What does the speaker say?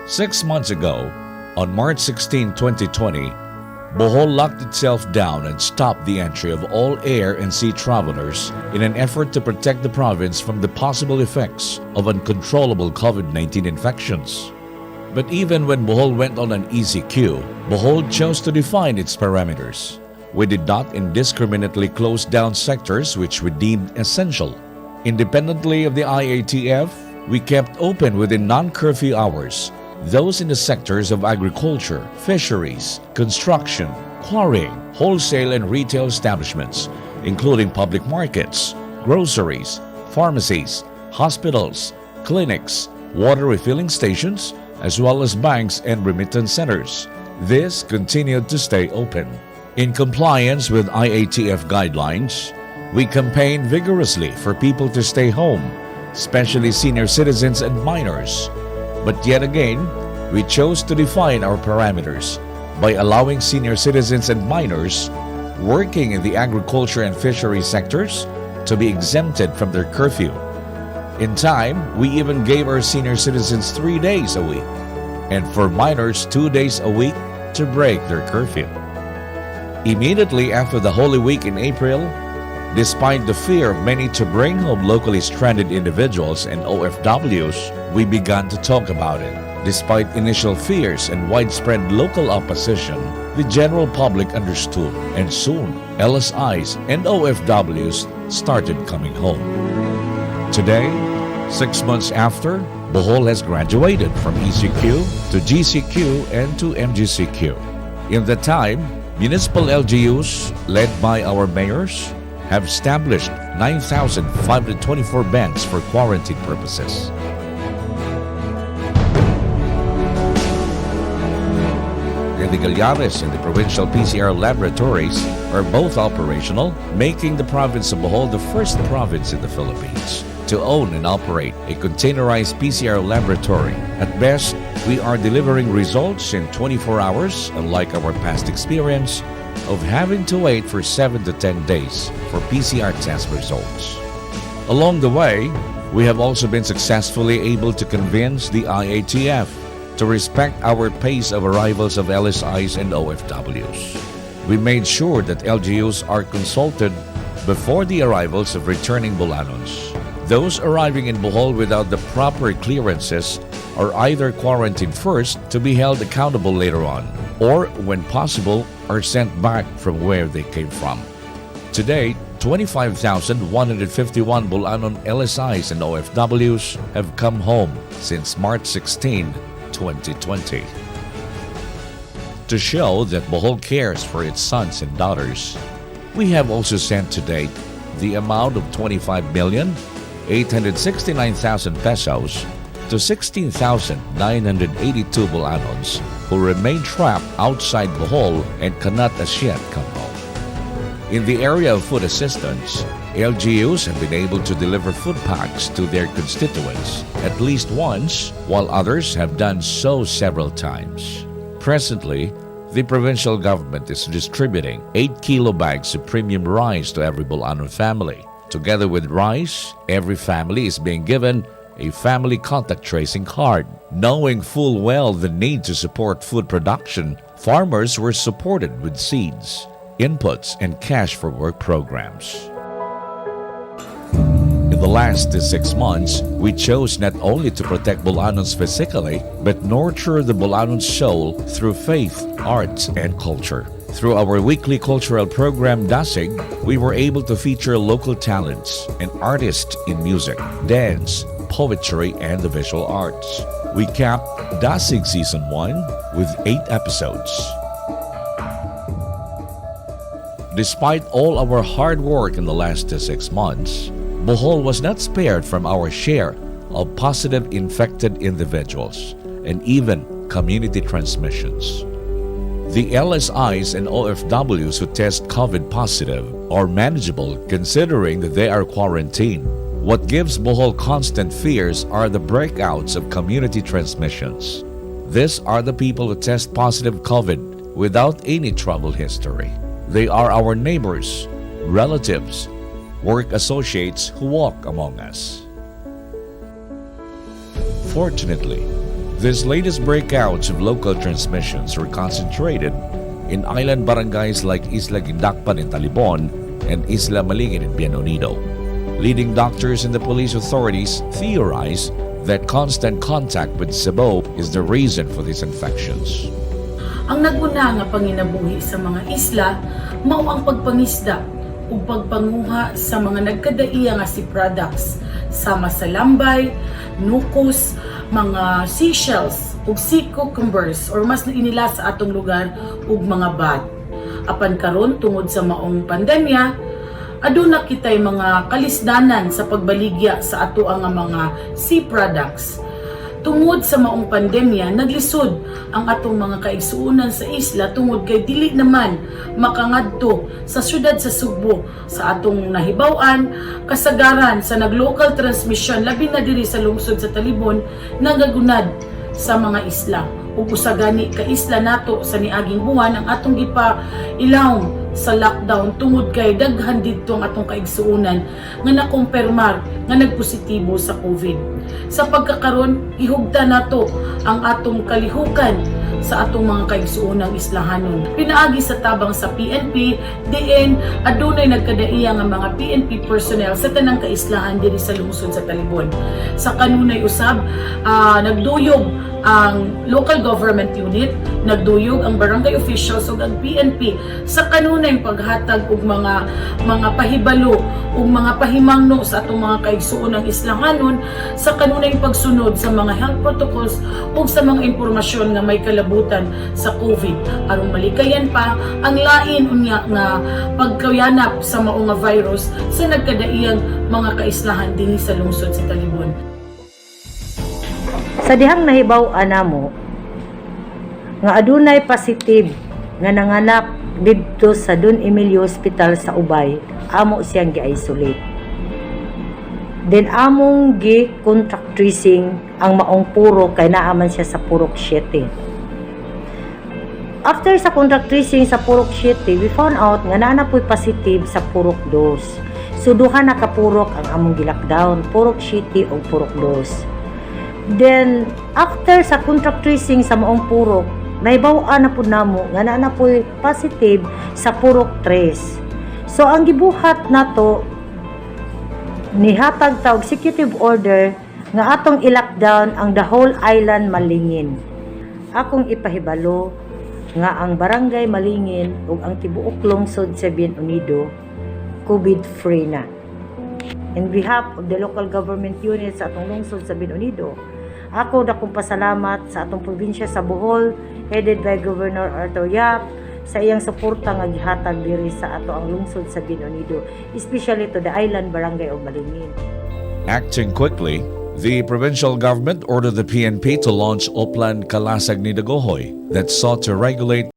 6 months ago, on March 16, 2020, Bohol locked itself down and stopped the entry of all air and sea travelers in an effort to protect the province from the possible effects of uncontrollable COVID-19 infections. But even when Bohol went on an easy queue, Bohol chose to define its parameters. We did not indiscriminately close down sectors which we deemed essential. Independently of the IATF, we kept open within non-curfew hours those in the sectors of agriculture, fisheries, construction, quarrying, wholesale and retail establishments, including public markets, groceries, pharmacies, hospitals, clinics, water refilling stations, as well as banks and remittance centers. This continued to stay open. In compliance with IATF guidelines, we campaigned vigorously for people to stay home, especially senior citizens and minors. But yet again, we chose to define our parameters by allowing senior citizens and minors working in the agriculture and fishery sectors to be exempted from their curfew. In time, we even gave our senior citizens 3 days a week, and for minors 2 days a week to break their curfew. Immediately after the Holy Week in April, despite the fear of many to bring home locally stranded individuals and OFWs, we began to talk about it. Despite initial fears and widespread local opposition, the general public understood, and soon LSIs and OFWs started coming home. Today, 6 months after, Bohol has graduated from ECQ to GCQ and to MGCQ. In that time, municipal LGUs, led by our mayors, have established 9,524 beds for quarantine purposes. The Gallares and the provincial PCR laboratories are both operational, making the province of Bohol the first province in the Philippines to own and operate a containerized PCR laboratory. At best, we are delivering results in 24 hours, unlike our past experience of having to wait for 7 to 10 days for PCR test results. Along the way, we have also been successfully able to convince the IATF to respect our pace of arrivals of LSIs and OFWs. We made sure that LGUs are consulted before the arrivals of returning Bolanons. Those arriving in Bohol without the proper clearances are either quarantined first to be held accountable later on, or, when possible, are sent back from where they came from. Today, 25,151 Bolanon LSIs and OFWs have come home since March 16, 2020. To show that Bohol cares for its sons and daughters, we have also sent to date the amount of 25,869,000 pesos to 16,982 Bolanons who remain trapped outside Bohol and cannot as yet come home. In the area of food assistance, LGUs have been able to deliver food packs to their constituents at least once, while others have done so several times. Presently, the provincial government is distributing 8-kilo bags of premium rice to every Bolanon family. Together with rice, every family is being given a family contact tracing card. Knowing full well the need to support food production, farmers were supported with seeds, inputs, and cash for work programs. In the last 6 months, we chose not only to protect Bolanons physically, but nurture the Bolanon soul through faith, arts, and culture. Through our weekly cultural program, Dasig, we were able to feature local talents and artists in music, dance, poetry, and the visual arts. We capped Dasig Season 1 with 8 episodes. Despite all our hard work in the last 6 months, Bohol was not spared from our share of positive infected individuals and even community transmissions. The LSIs and OFWs who test COVID positive are manageable considering that they are quarantined. What gives Bohol constant fears are the breakouts of community transmissions. These are the people who test positive COVID without any travel history. They are our neighbors, relatives, work associates who walk among us. Fortunately, these latest breakouts of local transmissions were concentrated in island barangays like Isla Guindacpan in Talibon and Isla Malingin in Bienonido. Leading doctors and the police authorities theorize that constant contact with Cebu is the reason for these infections. Ang naguna nga panginabuhi sa mga isla mao ang pagpangisda ug pagpanguha sa mga nagkadaiya nga sea products sama sa lambay, nukos, mga seashells ug sea cucumbers or mas inila sa atong lugar ug mga bat. Apan karon tungod sa maong pandemya, aduna kitay mga kalisdanan sa pagbaligya sa ato ang mga sea products. Tungod sa maong pandemya, naglisod ang atong mga kaigsuonan sa isla tungod kay dili naman makangadto sa syudad sa Subo sa atong nahibaw-an kasagaran sa nag-local transmission labi na diri sa lungsod sa Talibon nagagunad sa mga isla. Ug usagani ka isla nato sa niaging buwan ang atong gipa ilawom sa lockdown tungod kay daghan didto ang atong kaigsuonan nga nakumpirmar nga nagpositibo sa COVID. Sa pagkakaron, ihugda nato ang atong kalihukan sa atong mga kaigsuonang islahanon. Pinaagi sa tabang sa PNP, diin adunay nagkadaiya nga mga PNP personnel sa tanang kaislahan diri sa lungsod sa Talibon. Sa kanunay usab, nagduyog ang local government unit, nagduyog ang barangay officials ug ang PNP sa kanunay paghatag og mga pahibalo ug mga pahimangno sa atong mga kaigsuonang islahanon sa kanunay pagsunod sa mga health protocols ug sa mga impormasyon nga may kalabutan sa COVID aron malikayan pa ang lain unya nga pagkayanap sa mao nga virus sa nagkadaiyang mga kaislahan dinhi sa lungsod sa Talibon. Sa dihang nahibaw-an namo nga adunay positive nga nanganak didto sa Don Emilio Hospital sa Ubay, amo siyang gi-isolate. Then among gi-contact tracing ang maong puro kay naaman siya sa Purok 7. After sa contact tracing sa Purok 7, we found out nga naanapoy positive sa Purok 2. So duha na ka purok ang among gi-lockdown, Purok 7 ug Purok 2. Then, after sa contact tracing sa maong purok, nahibaw-an na po namo nga na po positive sa Purok 3. So, ang gibuhat nato nihatag ta og executive order nga atong i-lockdown ang the whole island Malingin. Akong ipahibalo nga ang barangay Malingin ug ang tibuok lungsod sa Bienonido COVID-free na. In behalf of the local government units sa atong lungsod sa Bienonido, ako dakong pasalamat sa atong probinsya sa Bohol, headed by Governor Arthur Yap, sa iyang suporta nga gihatag diri sa ato ang lungsod sa Bienonido, especially to the island barangay of Malingin. Acting quickly, the provincial government ordered the PNP to launch Oplan Kalasag ni Dagohoy that sought to regulate